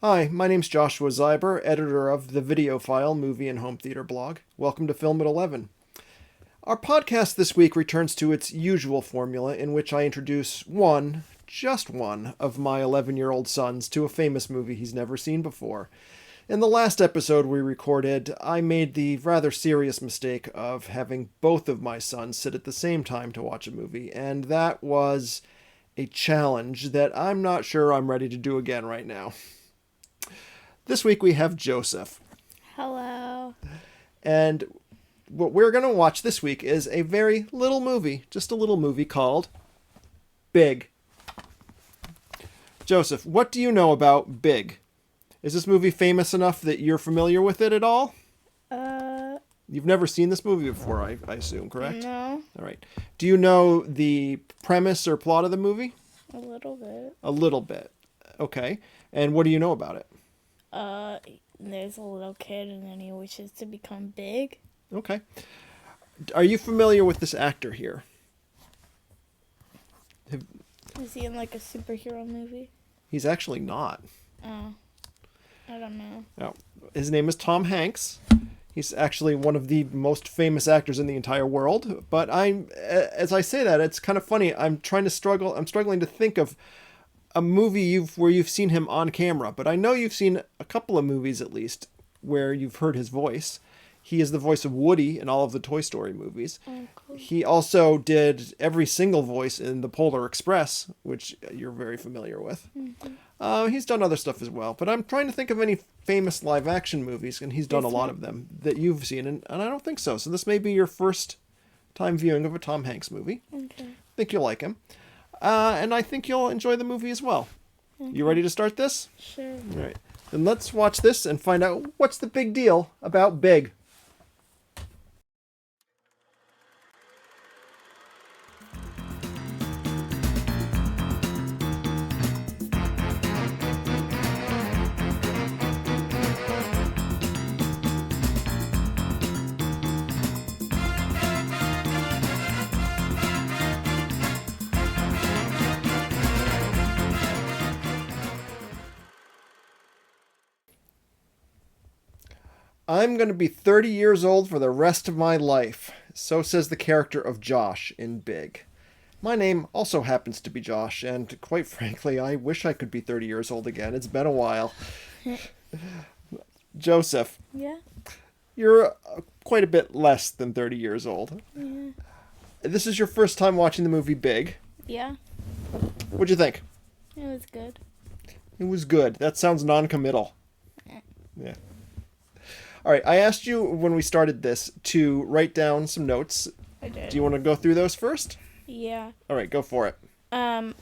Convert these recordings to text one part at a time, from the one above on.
Hi, my name's Joshua Zeiber, editor of the Videophile Movie and Home Theater blog. Welcome to Film at 11. Our podcast this week returns to its usual formula in which I introduce just one, of my 11-year-old sons to a famous movie he's never seen before. In the last episode we recorded, I made the rather serious mistake of having both of my sons sit at the same time to watch a movie, and that was a challenge that I'm not sure I'm ready to do again right now. This week we have Joseph. Hello. And what we're going to watch this week is a very little movie, just a little movie called Big. Joseph, what do you know about Big? Is this movie famous enough that you're familiar with it at all? You've never seen this movie before, I assume, correct? No. All right. Do you know the premise or plot of the movie? A little bit. A little bit. Okay. And what do you know about it? There's a little kid and then he wishes to become big. Okay. Are you familiar with this actor here? Is he in like a superhero movie? He's actually not. Oh. I don't know. No. His name is Tom Hanks. He's actually one of the most famous actors in the entire world. But as I say that, it's kind of funny. I'm struggling to think of a movie where you've seen him on camera. But I know you've seen a couple of movies at least where you've heard his voice. He is the voice of Woody in all of the Toy Story movies. Oh, cool. He also did every single voice in the Polar Express, which you're very familiar with. Mm-hmm. He's done other stuff as well, but I'm trying to think of any famous live-action movies, and he's done a lot of them that you've seen, and I don't think so. So this may be your first time viewing of a Tom Hanks movie. Okay. I think you'll like him. And I think you'll enjoy the movie as well. Okay. You ready to start this? Sure. All right. Then let's watch this and find out what's the big deal about Big. I'm going to be 30 years old for the rest of my life. So says the character of Josh in Big. My name also happens to be Josh, and quite frankly, I wish I could be 30 years old again. It's been a while. Joseph, Yeah. you're quite a bit less than 30 years old. Yeah. This is your first time watching the movie Big. Yeah. What'd you think? It was good. It was good. That sounds non-committal. Yeah. All right, I asked you when we started this to write down some notes. I did. Do you want to go through those first? Yeah. All right, go for it.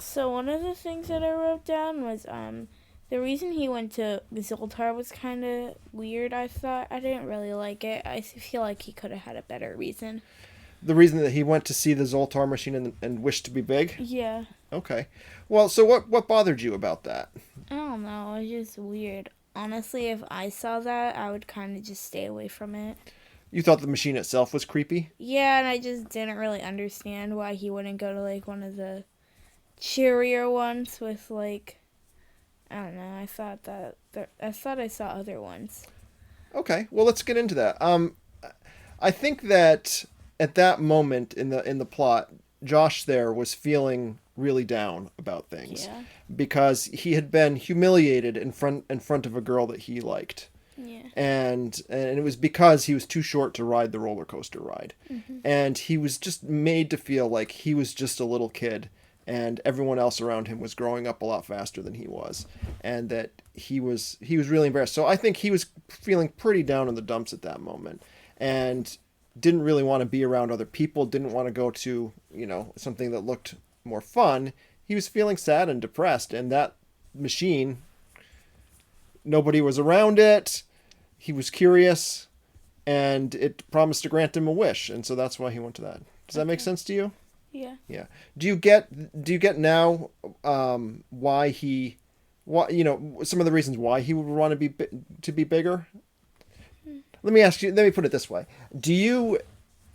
So one of the things that I wrote down was, the reason he went to Zoltar was kind of weird, I thought. I didn't really like it. I feel like he could have had a better reason. The reason that he went to see the Zoltar machine and wished to be big? Yeah. Okay. Well, so what bothered you about that? I don't know. It was just weird. Honestly, if I saw that, I would kind of just stay away from it. You thought the machine itself was creepy? Yeah, and I just didn't really understand why he wouldn't go to, like, one of the cheerier ones with, like, I don't know. I thought I saw other ones. Okay. Well, let's get into that. I think that at that moment in the plot, Josh there was feeling really down about things Yeah. because he had been humiliated in front of a girl that he liked. Yeah. And it was because he was too short to ride the roller coaster ride. Mm-hmm. And he was just made to feel like he was just a little kid and everyone else around him was growing up a lot faster than he was, and that he was really embarrassed. So I think he was feeling pretty down in the dumps at that moment and didn't really want to be around other people, didn't want to go to, something that looked more fun. He was feeling sad and depressed, and that machine, nobody was around it. He was curious, and it promised to grant him a wish, and so that's why he went to that. Does that make sense to you? Yeah. Yeah. Do you get now why some of the reasons why he would want to be bigger? Let me put it this way. Do you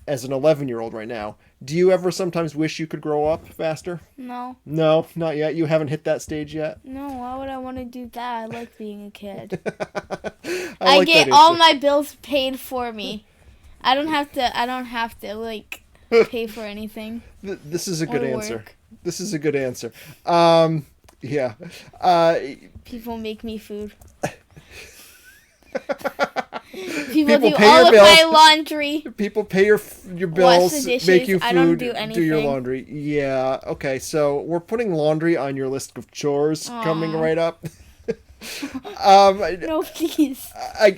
as an 11-year-old right now, do you ever sometimes wish you could grow up faster? No. No, not yet. You haven't hit that stage yet. No, why would I want to do that? I like being a kid. I like get that all answer. my bills paid for me. I don't have to like pay for anything. This is a good Or answer. work. This is a good answer. Yeah. People make me food. People do pay all your of bills. my laundry. People pay your Wash bills, the dishes. make you food, I don't do your anything. laundry. Yeah. Okay. So we're putting laundry on your list of chores coming Aw. right up. No, please. I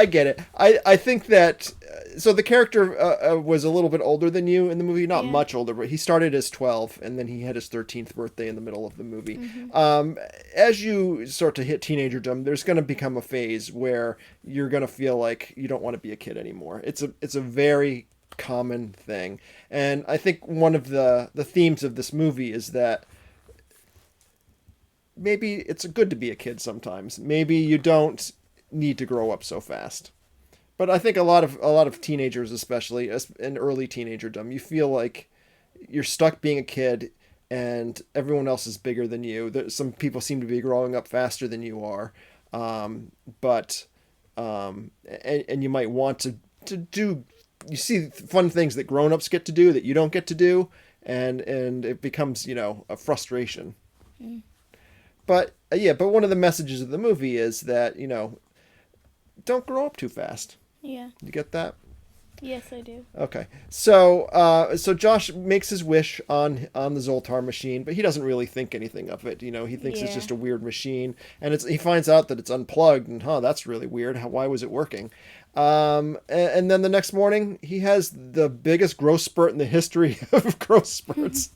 get it. I think that so the character was a little bit older than you in the movie, not Yeah. much older, but he started as 12 and then he had his 13th birthday in the middle of the movie. As you start to hit teenagerdom, there's going to become a phase where you're going to feel like you don't want to be a kid anymore. It's a very common thing, and I think one of the themes of this movie is that maybe it's good to be a kid sometimes. Maybe you don't need to grow up so fast. But I think a lot of teenagers, especially in early teenagerdom, you feel like you're stuck being a kid, and everyone else is bigger than you. Some people seem to be growing up faster than you are, but and you might want to do. You see fun things that grown-ups get to do that you don't get to do, and it becomes a frustration. But but one of the messages of the movie is that don't grow up too fast. Yeah. You get that? Yes, I do. Okay. So Josh makes his wish on the Zoltar machine, but he doesn't really think anything of it. He thinks it's Yeah. just a weird machine, and he finds out that it's unplugged, and that's really weird. Why was it working? And then the next morning, he has the biggest growth spurt in the history of growth spurts.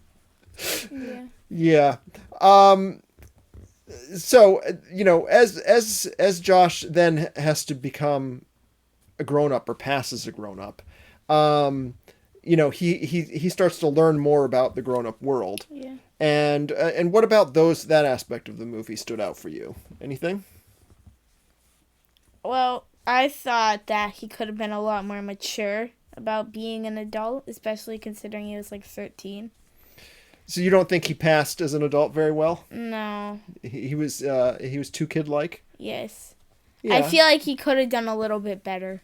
Yeah. Yeah. So as Josh then has to become a grown up or passes a grown up, he starts to learn more about the grown up world. Yeah. And what about that aspect of the movie stood out for you? Anything? Well, I thought that he could have been a lot more mature about being an adult, especially considering he was like 13. So you don't think he passed as an adult very well? No. He was too kid like. Yes. Yeah, I feel like he could have done a little bit better.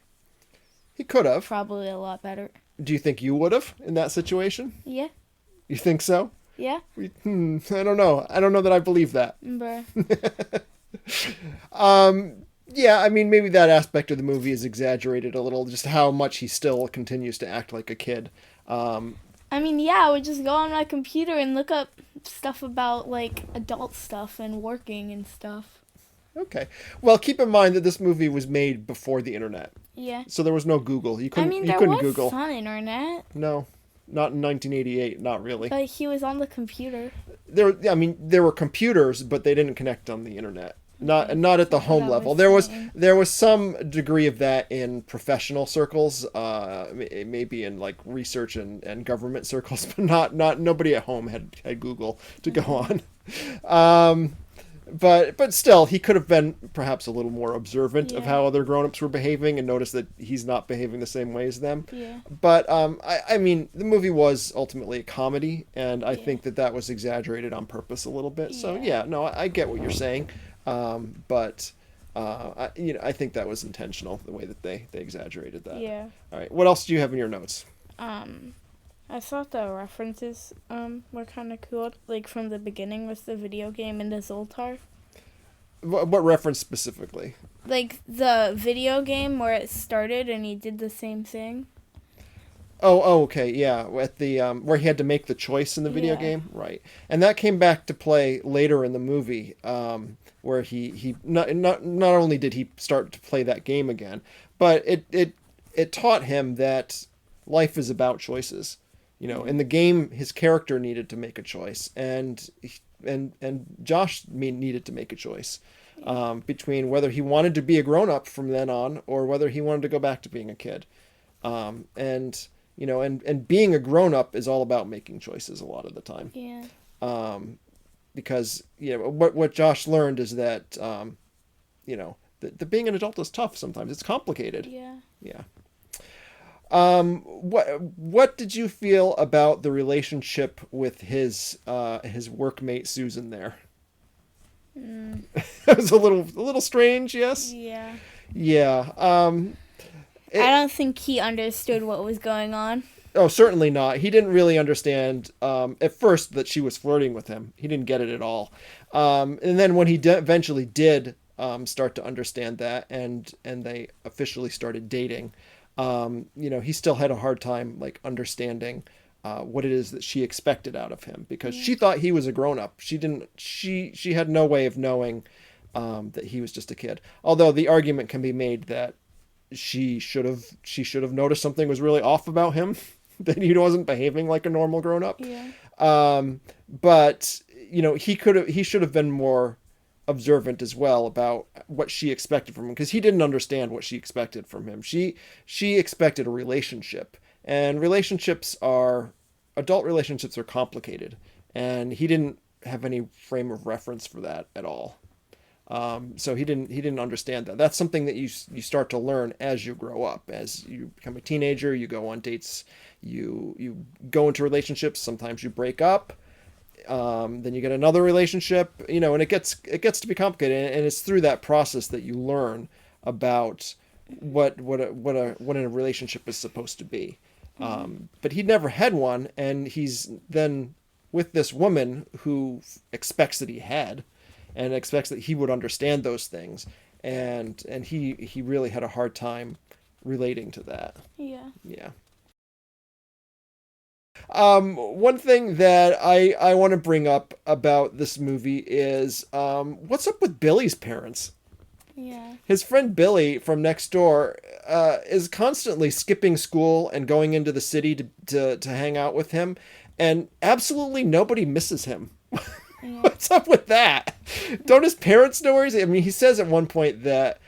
he could have. Probably a lot better. Do you think you would have in that situation? Yeah. You think so? Yeah. I don't know. I don't know that I believe that. Bruh. Yeah, I mean, maybe that aspect of the movie is exaggerated a little, just how much he still continues to act like a kid. I mean, yeah, I would just go on my computer and look up stuff about, like, adult stuff and working and stuff. Okay. Well, keep in mind that this movie was made before the internet. Yeah. So there was no Google. You I couldn't, mean, you there couldn't was Google. some internet, No, not in 1988. Not really. but he was on the computer. There were computers, but they didn't connect on the internet. Not at the home I level. was saying. There was some degree of that in professional circles, maybe in like research and government circles, but not nobody at home had Google to go on. But still, he could have been perhaps a little more observant of Yeah. how other grown-ups were behaving and noticed that he's not behaving the same way as them. Yeah. But I mean, the movie was ultimately a comedy, and I Yeah. think that was exaggerated on purpose a little bit. So Yeah. yeah, no, I get what you're saying, but I think that was intentional, the way that they exaggerated that. Yeah. All right, what else do you have in your notes? I thought the references were kind of cool, like from the beginning with the video game and the Zoltar. What reference specifically? Like the video game where it started and he did the same thing. Oh, okay, yeah. At the where he had to make the choice in the video Yeah. game, right? And that came back to play later in the movie, where he not only did he start to play that game again, but it taught him that life is about choices. In the game, his character needed to make a choice, and Josh needed to make a choice between whether he wanted to be a grown up from then on or whether he wanted to go back to being a kid. And being a grown up is all about making choices a lot of the time. Yeah. Because what Josh learned is that that being an adult is tough sometimes. It's complicated. Yeah. Yeah. What did you feel about the relationship with his workmate Susan there? It was a little strange, yes. Yeah. Yeah. I don't think he understood what was going on. Oh, certainly not. He didn't really understand at first that she was flirting with him. He didn't get it at all. And then when he eventually did start to understand that, and they officially started dating, he still had a hard time like understanding what it is that she expected out of him, because she thought he was a grown up. She didn't. She had no way of knowing that he was just a kid. Although the argument can be made that she should have noticed something was really off about him, that he wasn't behaving like a normal grown up. Yeah. But he should have been more observant as well about what she expected from him, because he didn't understand what she expected from him. She expected a relationship, and adult relationships are complicated, and he didn't have any frame of reference for that at all. So he didn't understand that. That's something that you start to learn as you grow up. As you become a teenager, you go on dates, you go into relationships. Sometimes you break up, then you get another relationship. And it gets to be complicated. And it's through that process that you learn about what a relationship is supposed to be. But he never had one, and he's then with this woman who expects that he had, and expects that he would understand those things, and he really had a hard time relating to that. Yeah. Yeah. One thing that I want to bring up about this movie is what's up with Billy's parents? Yeah. His friend Billy from next door is constantly skipping school and going into the city to hang out with him, and absolutely nobody misses him. Yeah. What's up with that? Don't his parents know where he's? I mean, he says at one point that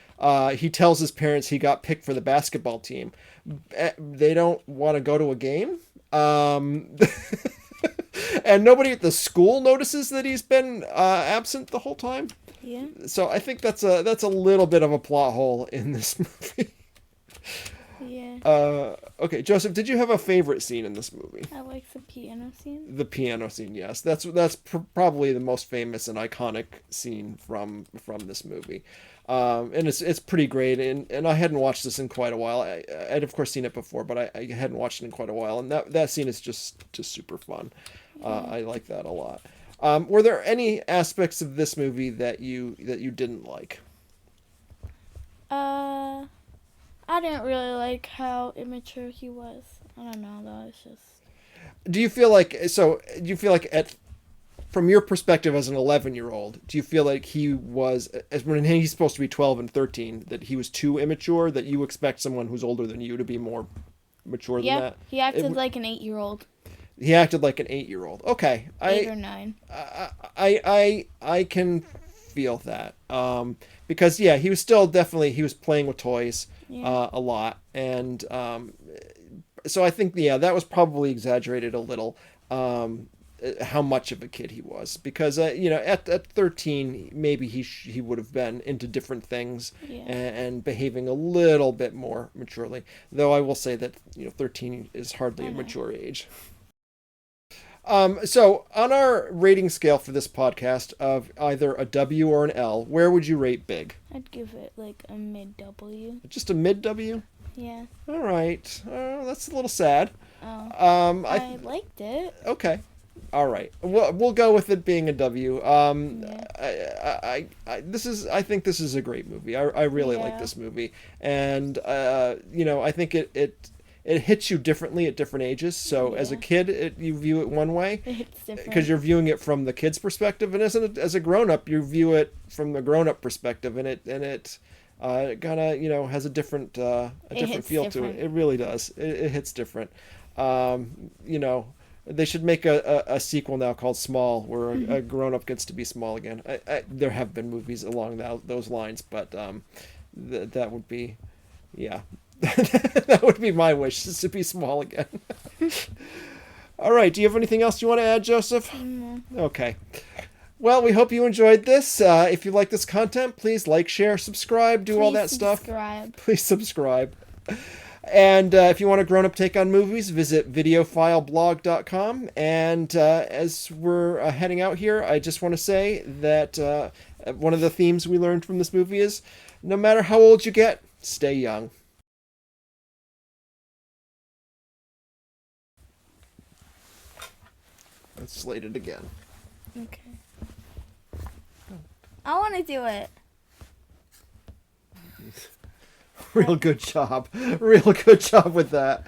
he tells his parents he got picked for the basketball team. They don't want to go to a game. And nobody at the school notices that he's been absent the whole time. Yeah. So I think that's a little bit of a plot hole in this movie. Yeah. Okay, Joseph, did you have a favorite scene in this movie? I like the piano scene. The piano scene, yes. That's probably the most famous and iconic scene from this movie. And it's pretty great, and I hadn't watched this in quite a while. I'd of course seen it before, but I hadn't watched it in quite a while, and that scene is just super fun. I like that a lot. Were there any aspects of this movie that you didn't like? I didn't really like how immature he was. I don't know, though. It's just... Do you feel like from your perspective as an 11-year-old, do you feel like he was, when he's supposed to be 12 and 13, that he was too immature, that you expect someone who's older than you to be more mature than that? He acted like an 8-year-old. He acted like an 8-year-old. Okay. 8 or 9. I can feel that. Because, yeah, he was still definitely, he was playing with toys a lot. And so I think, yeah, that was probably exaggerated a little. How much of a kid he was, because at 13 maybe he would have been into different things and behaving a little bit more maturely, though I will say that 13 is hardly a mature age. So on our rating scale for this podcast of either a W or an L, where would you rate Big? I'd give it like a mid W. Just a mid W? Yeah. All right. That's a little sad. Oh. I liked it. Okay. All right. We'll go with it being a W. I think this is a great movie. I really like this movie, and I think it hits you differently at different ages. So as a kid, you view it one way, it hits different because you're viewing it from the kid's perspective, and as a grown up, you view it from the grown up perspective, and it kind of has a different feel to it. It really does. It hits different. They should make a sequel now called Small, where a grown-up gets to be small again. There have been movies along those lines, but that would be, yeah, that would be my wish, is to be small again. All right, do you have anything else you want to add, Joseph? Mm-hmm. Okay. Well, we hope you enjoyed this. If you like this content, please like, share, subscribe, do all that stuff. Subscribe. Please subscribe. And if you want a grown-up take on movies, visit videophileblog.com. And as we're heading out here, I just want to say that one of the themes we learned from this movie is no matter how old you get, stay young. Let's slate it again. Okay. I want to do it. Real good job. Real good job with that.